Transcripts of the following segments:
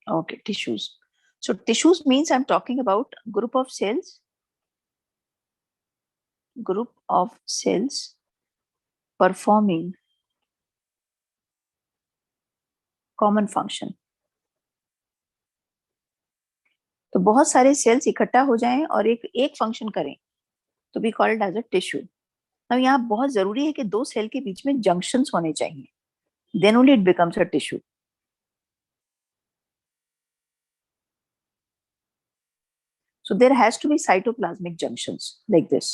Okay, tissues. So tissues means I'm talking about group of cells performing common function. तो बहुत सारे sales इकट्ठा हो जाएं और एक फंक्शन करें तो be called as a tissue. अब यहाँ बहुत जरूरी है कि दो सेल के बीच में जंक्शंस होने चाहिए, then only it becomes a tissue. So there has to be cytoplasmic junctions like this.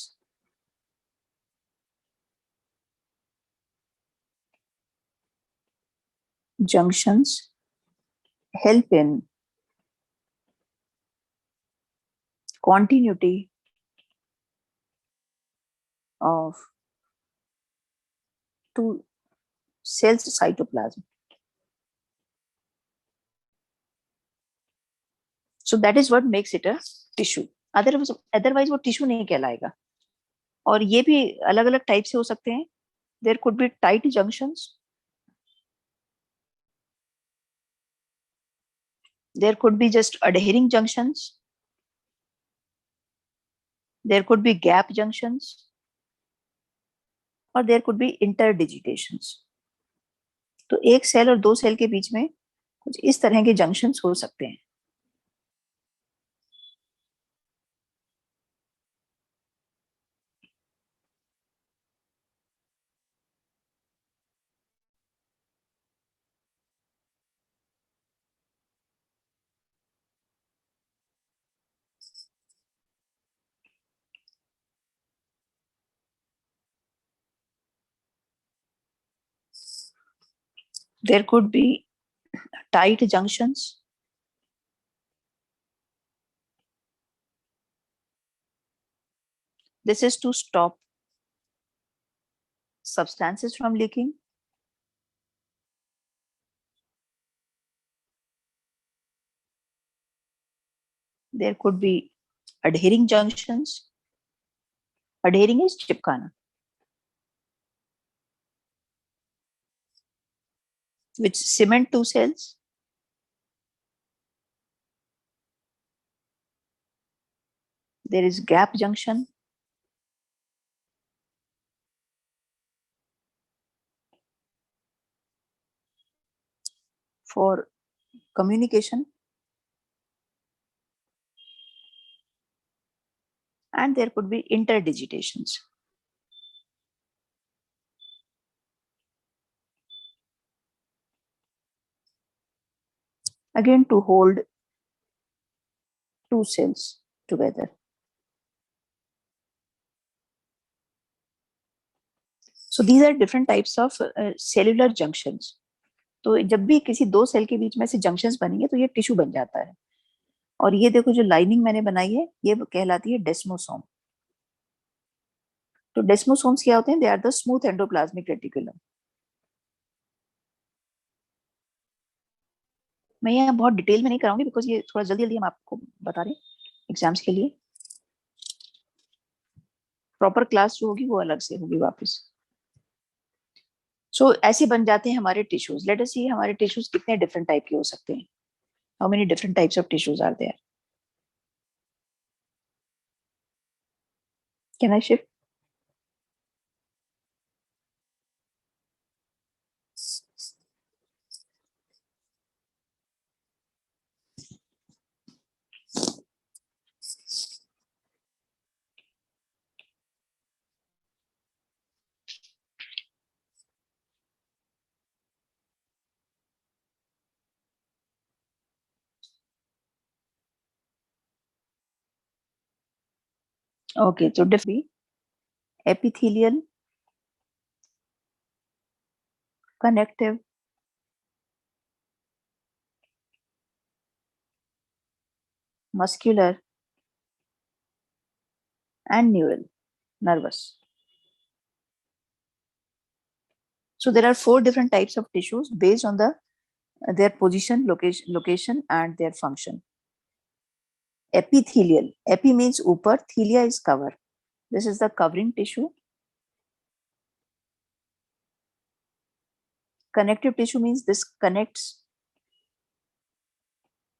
Junctions help in continuity of two cells cytoplasm. So that is what makes it a tissue. Otherwise वो tissue नहीं कहलाएगा. और ये भी अलग अलग type से हो सकते हैं. There could be tight junctions. There could be just adhering junctions. There could be gap junctions. Or there could be interdigitations. तो एक सेल और दो सेल के बीच में कुछ इस तरह के जंक्शंस हो सकते हैं. There could be tight junctions. This is to stop substances from leaking. There could be adhering junctions. Adhering is chipkana, which cement two cells. There is gap junction. For communication. And there could be interdigitations. Again, to hold two cells together. So these are different types of cellular junctions. तो जब भी किसी दो cell के बीच में से junctions बनेंगे तो ये टिश्यू बन जाता है. और ये देखो जो लाइनिंग मैंने बनाई है ये कहलाती है डेस्मोसोम. तो डेस्मोसोम्स क्या होते हैं? They are the smooth endoplasmic reticulum. मैं यहाँ बहुत डिटेल में नहीं कराऊंगी बिकॉज ये थोड़ा जल्दी जल्दी हम आपको बता रहे हैं एग्जाम्स के लिए. प्रॉपर क्लास जो होगी वो अलग से होगी वापस. सो ऐसे बन जाते हैं हमारे टिश्यूज. लेट अस सी हमारे टिश्यूज कितने डिफरेंट टाइप के हो सकते हैं. How many different types of tissues are there? Can I shift? Okay, so different epithelial, connective, muscular, and neural, nervous. So there are 4 different types of tissues based on their position, location, and their function. Epithelial. Epi means upar, thelia is cover. This is the covering tissue. Connective tissue means this connects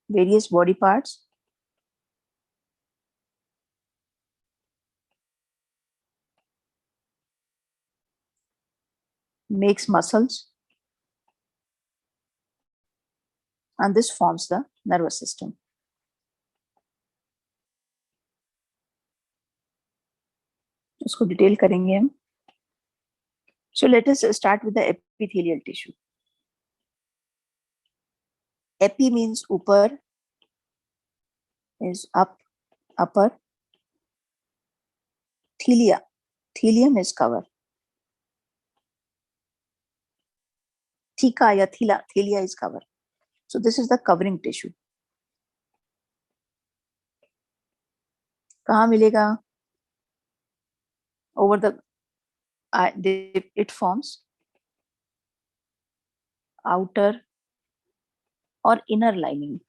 various body parts, makes muscles, and this forms the nervous system. उसको detail करेंगे हम. So let us start with the epithelial tissue. Epi means ऊपर, is up, upper. Thelia, thelium is cover. Theca या thelia is cover. So this is the covering tissue. कहाँ मिलेगा? Over the it forms outer or inner lining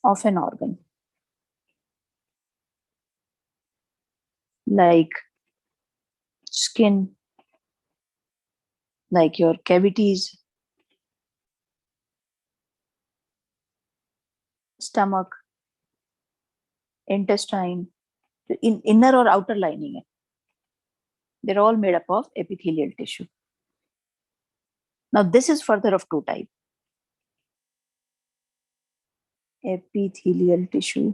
of an organ, like skin, like your cavities, stomach, intestine, in inner or outer lining. They're all made up of epithelial tissue. Now this is further of two types. Epithelial tissue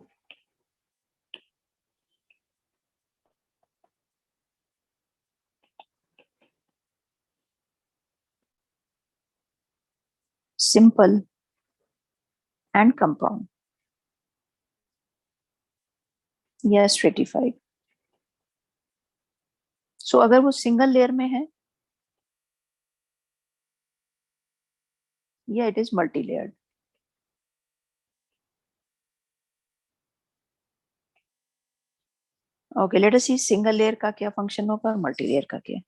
simple and compound या stratified. So अगर वो single layer में है, yeah, it is multi-layered. Okay, let us see single layer का क्या function होगा और multi-layer का क्या.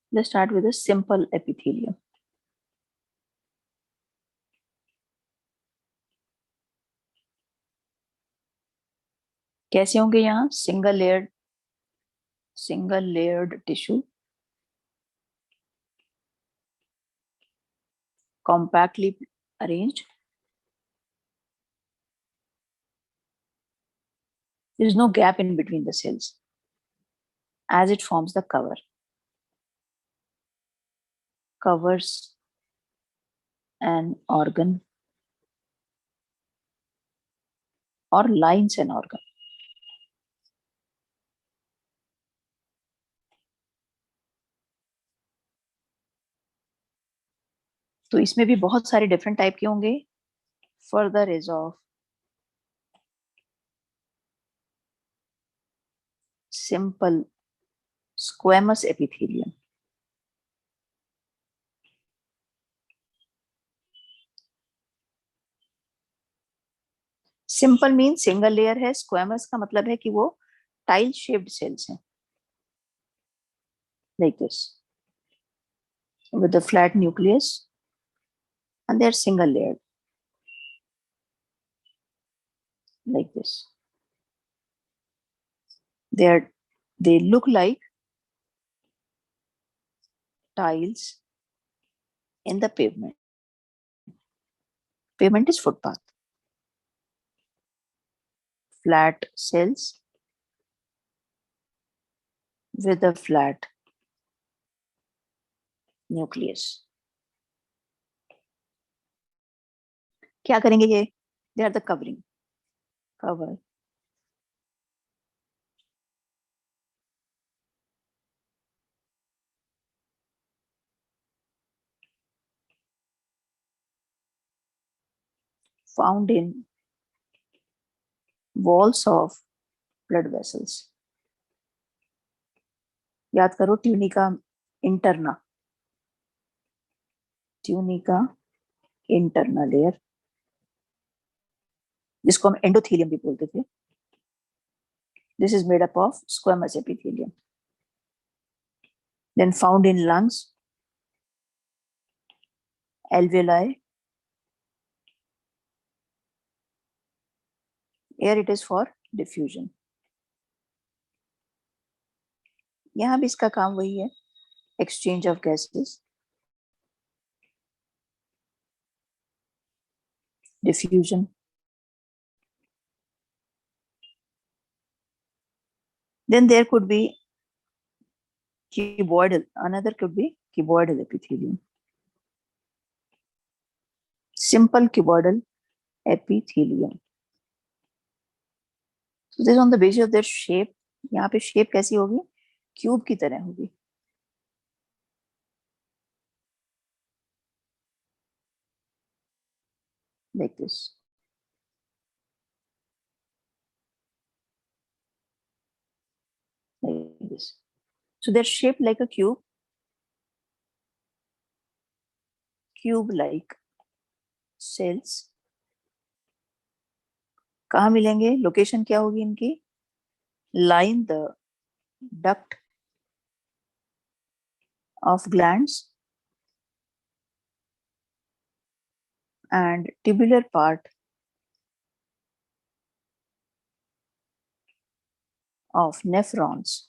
Let's start with a simple epithelium. कैसे होंगे यहाँ? single layered tissue, compactly arranged. There is no gap in between the cells as it forms the cover. Covers an organ or lines an organ. तो इसमें भी बहुत सारे different type के होंगे. Further is of simple squamous epithelium. Simple mean single layer है. Squamous का मतलब है कि वो टाइल शेप्ड सेल्स हैं, like this with a flat nucleus, and they are single layered like this. They look like tiles in the pavement. Pavement is footpath. Flat cells with a flat nucleus. क्या करेंगे ये? They are the covering. Cover. Found in walls of blood vessels. याद करो tunica interna. Tunica interna layer, जिसको हम endothelium भी बोलते थे. This is made up of squamous epithelium. then found in lungs, alveoli. Here it is for diffusion. यहाँ भी इसका काम वही है, exchange of gases, diffusion. Then there could be cuboidal, another could be cuboidal epithelium. Simple cuboidal epithelium. So this is on the basis of their shape. यहाँ पे shape कैसी होगी? क्यूब की तरह होगी. Like this. Like this. So they're shaped like a cube. Cube-like cells. कहाँ मिलेंगे? Location क्या होगी इनकी? Line the duct of glands and tubular part of nephrons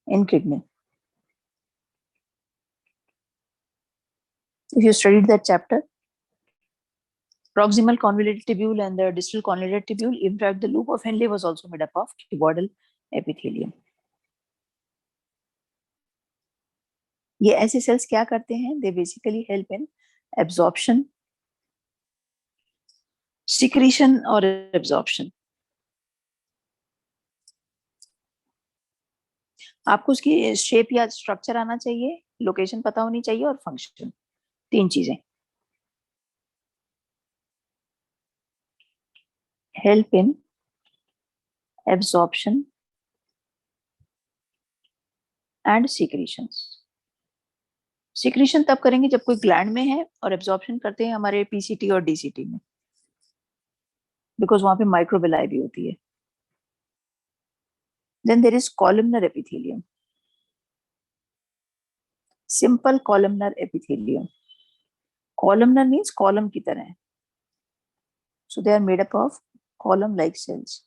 in kidney. If you studied that chapter, proximal convoluted tubule and the distal convoluted tubule, in fact, the loop of Henle was also made up of cuboidal epithelium. ये ऐसे cells क्या करते हैं? They basically help in absorption, secretion or absorption. आपको उसकी shape या structure आना चाहिए, लोकेशन पता होनी चाहिए और फंक्शन, तीन चीजें. Help in absorption and secretion. Secretion तब करेंगे जब कोई ग्लैंड में है और एब्जॉर्प्शन करते हैं हमारे पीसीटी और डीसीटी में, बिकॉज वहां पे माइक्रोबिलाई भी होती है. Then there is columnar epithelium. Simple columnar epithelium. Columnar means column की तरह. So they are made up of column like cells.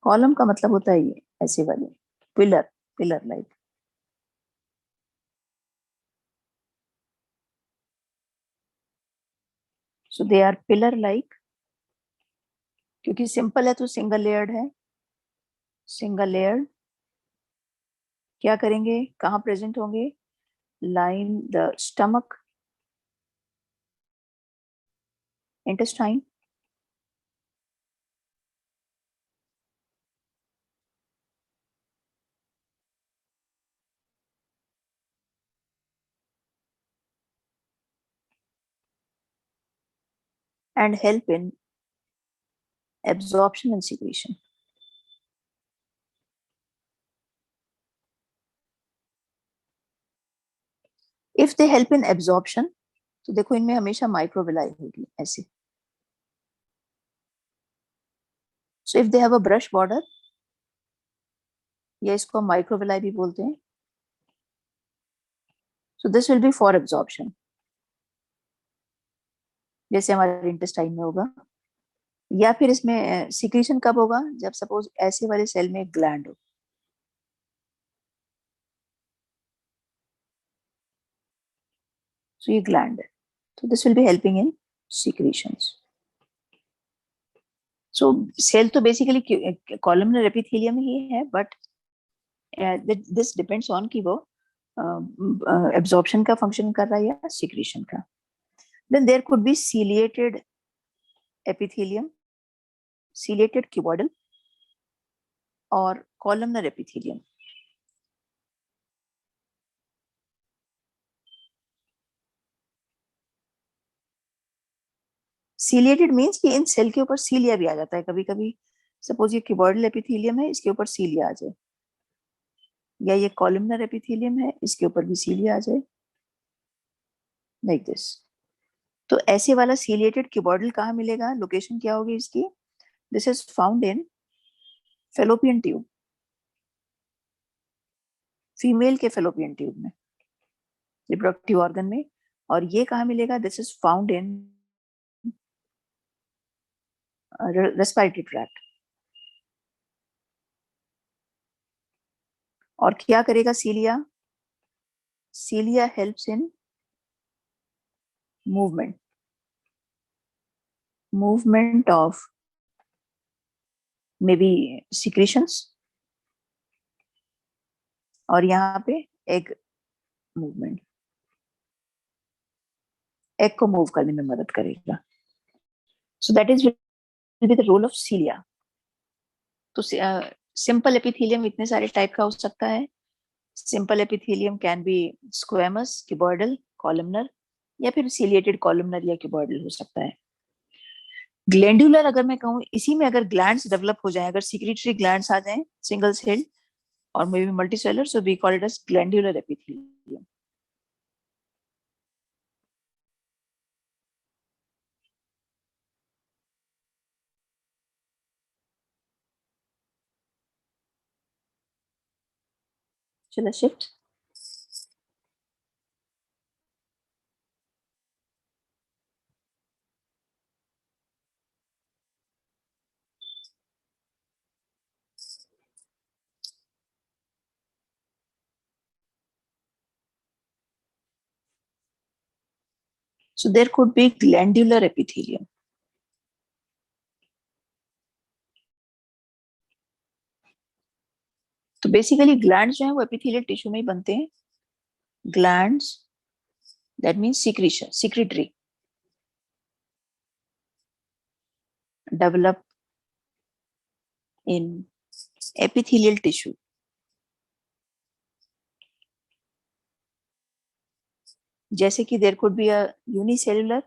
Column का मतलब होता है ये ऐसे वाले pillar, pillar like. So they are pillar like. क्योंकि सिंपल है तो सिंगल लेयर्ड है. सिंगल लेयर्ड क्या करेंगे? कहाँ प्रेजेंट होंगे? Line the stomach, intestine, and help in absorption and secretion. If they help in absorption, तो देखो इनमें हमेशा माइक्रोविलाई होगी ऐसे. So if they have a brush border, या इसको माइक्रोविलाई भी बोलते हैं, so this will be for absorption, जैसे हमारे इंटेस्टाइन में होगा. या फिर इसमें सिक्रीशन कब होगा? जब सपोज ऐसे वाले सेल में ग्लैंड हो. So ये ग्लैंड है, so this will be helping in secretions. So cell तो basically columnar epithelium ही है, but this depends on कि वो absorption का function कर रहा है या secretion का. Then there could be ciliated epithelium, ciliated cuboidal or columnar epithelium. Ciliated means कि इन सेल के ऊपर सीलिया भी आ जाता है कभी कभी. सपोज ये क्यूबॉइडल एपिथेलियम है, इसके ऊपर सीलिया आ जाए, या ये कॉलमनर एपिथेलियम है, इसके ऊपर भी सीलिया आ जाए, लाइक दिस. तो ऐसे वाला सीलिएटेड क्यूबॉइडल कहाँ मिलेगा? लोकेशन क्या होगी इसकी? This is found in fallopian tube. Female के फेलोपियन ट्यूब में, रिप्रोडक्टिव ऑर्गन में। और ये कहाँ मिलेगा? This is found in respiratory tract. और क्या करेगा cilia? Cilia helps in movement of may be secretions, और यहाँ पे एग मूवमेंट, एग को मूव करने में मदद करेगा। So that is will be the role of cilia. तो सिंपल एपिथेलियम इतने सारे टाइप का हो सकता है। Simple epithelium can be squamous, cuboidal, columnar, या फिर सीलिएटेड कॉलमनर या क्यूबॉइडल हो सकता है। ग्लैंडुलर अगर मैं कहूँ, इसी में अगर ग्लैंड्स डेवलप हो जाए, अगर सिक्रीटरी ग्लैंड्स आ जाएं, सिंगल सेल्ड और may be multicellular, so we call it as glandular epithelium. चलो shift. So there could be glandular epithelium. तो बेसिकली ग्लैंड्स जो है वो एपिथेलियल टिश्यू में ही बनते हैं। Glands that means secretion, secretory, develop in epithelial tissue. जैसे कि there could be a unicellular,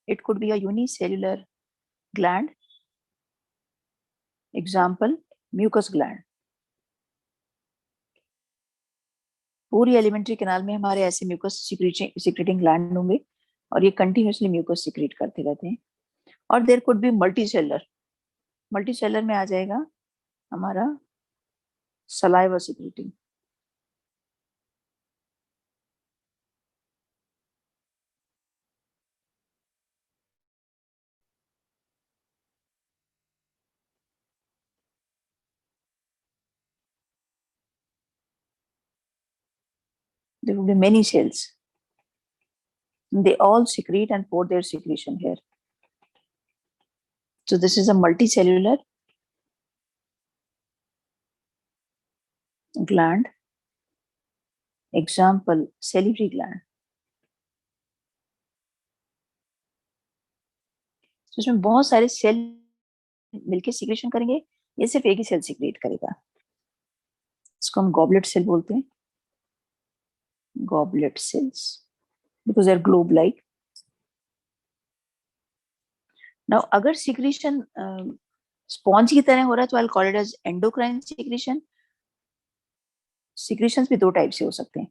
it could be a unicellular gland, example mucus gland। पूरी एलिमेंट्री कैनाल में हमारे ऐसे म्यूकस सिक्रेटिंग ग्लैंड होंगे और ये कंटिन्यूसली म्यूकस सिक्रेट करते रहते हैं। और there could be multicellular, multicellular में आ जाएगा हमारा saliva secreting. There will be many cells. They all secrete and pour their secretion here. So this is a multicellular gland. Example, salivary gland. तो इसमें बहुत सारे सेल मिलके सिक्रेशन करेंगे, ये सिर्फ एक ही सेल सिक्रेट करेगा। इसको हम गॉबलेट सेल बोलते हैं, goblet cells, because they are globe like. Now अगर सिक्रेशन स्पॉन्ज की तरह हो रहा है तो I will call it as endocrine secretion. Secretions भी दो टाइप से हो सकते हैं,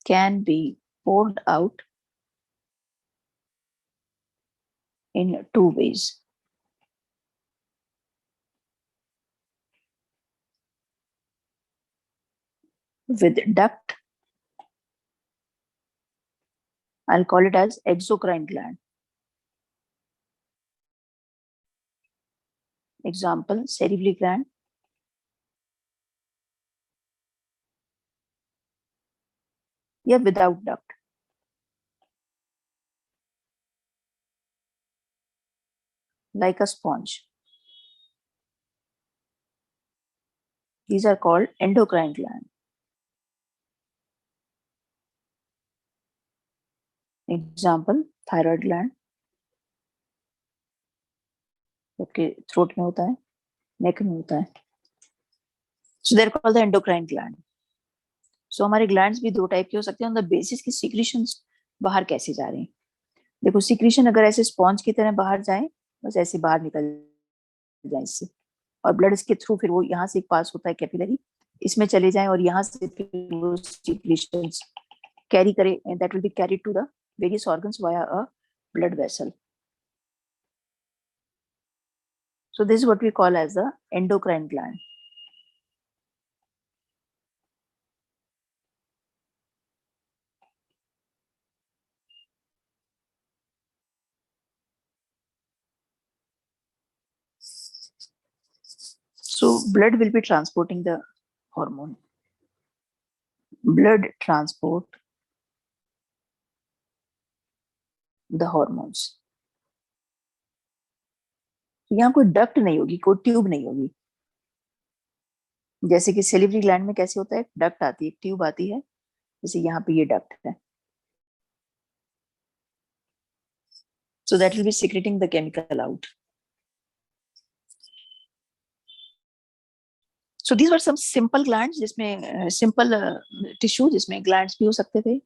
can be poured out in two ways. With duct, I'll call it as exocrine gland. Example, salivary gland. या without duct. Like a sponge. These are called endocrine gland. Example, thyroid gland. जबकि throat में होता है, नेक में होता है। So they're called the endocrine gland. So हमारे glands भी दो टाइप के हो सकते हैं, ऑन द बेसिस की सिक्रीशंस बाहर कैसे जा रहे हैं। देखो सिक्रीशन अगर ऐसे स्पॉन्ज की तरह बाहर जाए, बस ऐसे बाहर निकल जाए इससे, और ब्लड इसके थ्रू फिर वो यहाँ से पास होता है कैपिलरी, इसमें चले जाएं और यहाँ से फिर वो सिक्रीशंस कैरी करे, that will be carried to the various organs via a blood vessel. So this is what we call as the endocrine gland. So blood will be transporting the hormone. Blood transport the hormones. तो यहाँ कोई duct नहीं होगी, कोई tube नहीं होगी। जैसे कि सेलिवरी ग्लैंड में कैसे होता है, डक्ट आती है, ट्यूब आती है, जैसे यहाँ पे ये डक्ट है. So that will be secreting the chemical out. So these were some simple glands जिसमें simple tissue जिसमें glands भी हो सकते थे.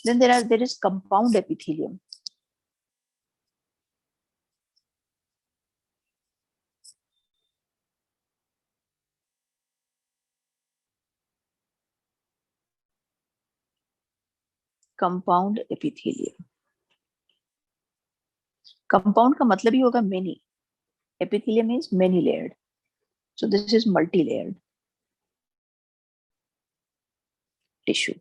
Then there is compound epithelium. Compound epithelium. Compound का मतलब ही होगा many. Epithelium means many layered. So this is multi-layered tissue.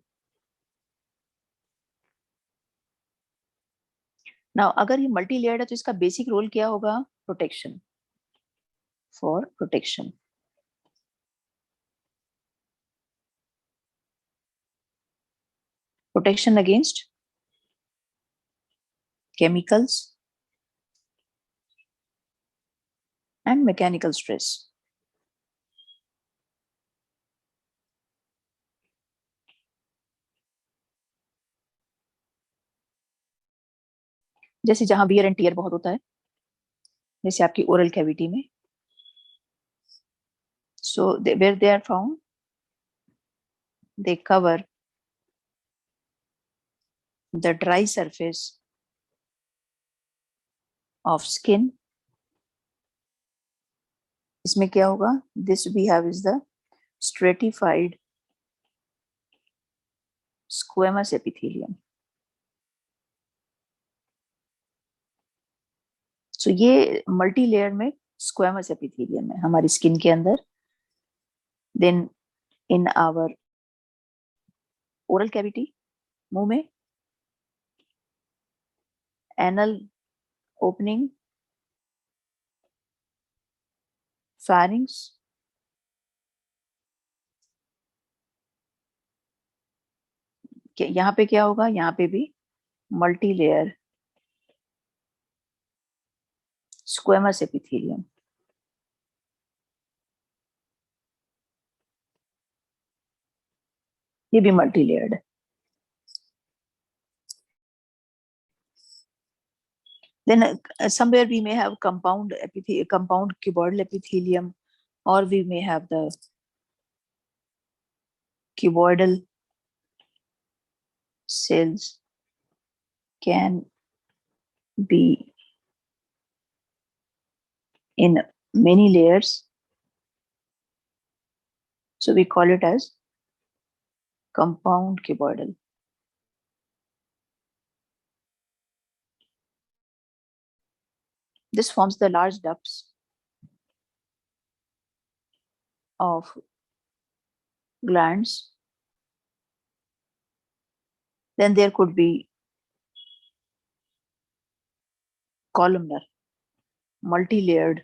Now अगर ये multi-layered है तो इसका basic role क्या होगा? Protection. For protection. Protection against chemicals and mechanical stress. जैसे जहां वियर एंड टियर बहुत होता है, जैसे आपकी ओरल कैविटी में. So where they are found, they cover the dry surface of skin. इसमें क्या होगा? This we have is the stratified squamous epithelium. So ये मल्टी लेयर में squamous epithelium है हमारी स्किन के अंदर. Then in our oral cavity, मुंह में, anal opening, pharynx, यहाँ पे क्या होगा? यहाँ पे भी मल्टी लेयर squamous epithelium. ये भी मल्टी लेयर्ड है. Then somewhere we may have compound cuboidal epithelium, or we may have the cuboidal cells can be in many layers. So we call it as compound cuboidal. This forms the large ducts of glands. Then there could be columnar, multi-layered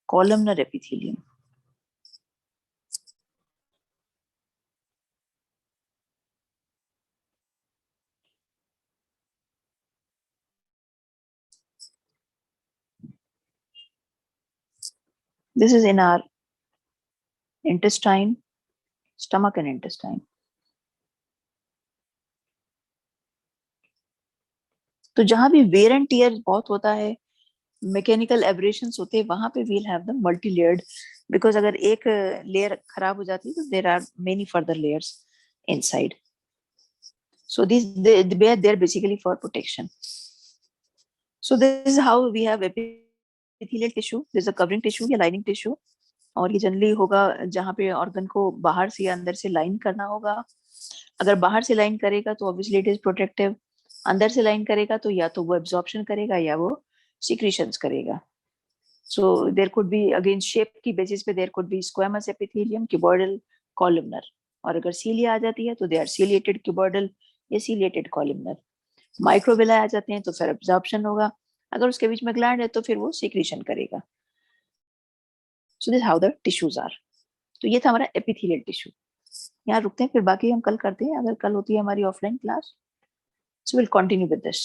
columnar epithelium. This is in our intestine, stomach and intestine. तो जहां भी where and tear बहुत होता है, mechanical aberrations होते हैं, वहां पे we'll have the multilayered, because अगर एक लेयर खराब हो जाती है तो there are many further layers inside. So they're basically for protection. So this is how we have epithelial tissue. There's a covering tissue, a lining tissue और ये generally होगा जहाँ पे ऑर्गन को बाहर से या अंदर से लाइन करना होगा। अगर बाहर से लाइन करेगा तो ऑब्वियसली इट इज प्रोटेक्टिव, अंदर से लाइन करेगा तो या तो वो एब्जॉर्प्शन करेगा या वो सिक्रीशंस करेगा। So there could be again shape की बेसिस पे there could be squamous epithelium, cuboidal, columnar. और अगर सीलिया आ जाती है तो दे आर सीलिएटेड क्यूबॉइडल या सीलिएटेड कॉलमनर। माइक्रोविला आ जाते हैं तो फिर एब्जॉर्प्शन होगा, अगर उसके बीच में ग्लैंड है तो फिर वो सिक्रीशन करेगा। So this how the tissues are. तो ये था हमारा एपिथेलियल टिश्यू। यहाँ रुकते हैं, फिर बाकी हम कल करते हैं, अगर कल होती है हमारी offline class. So will continue with this.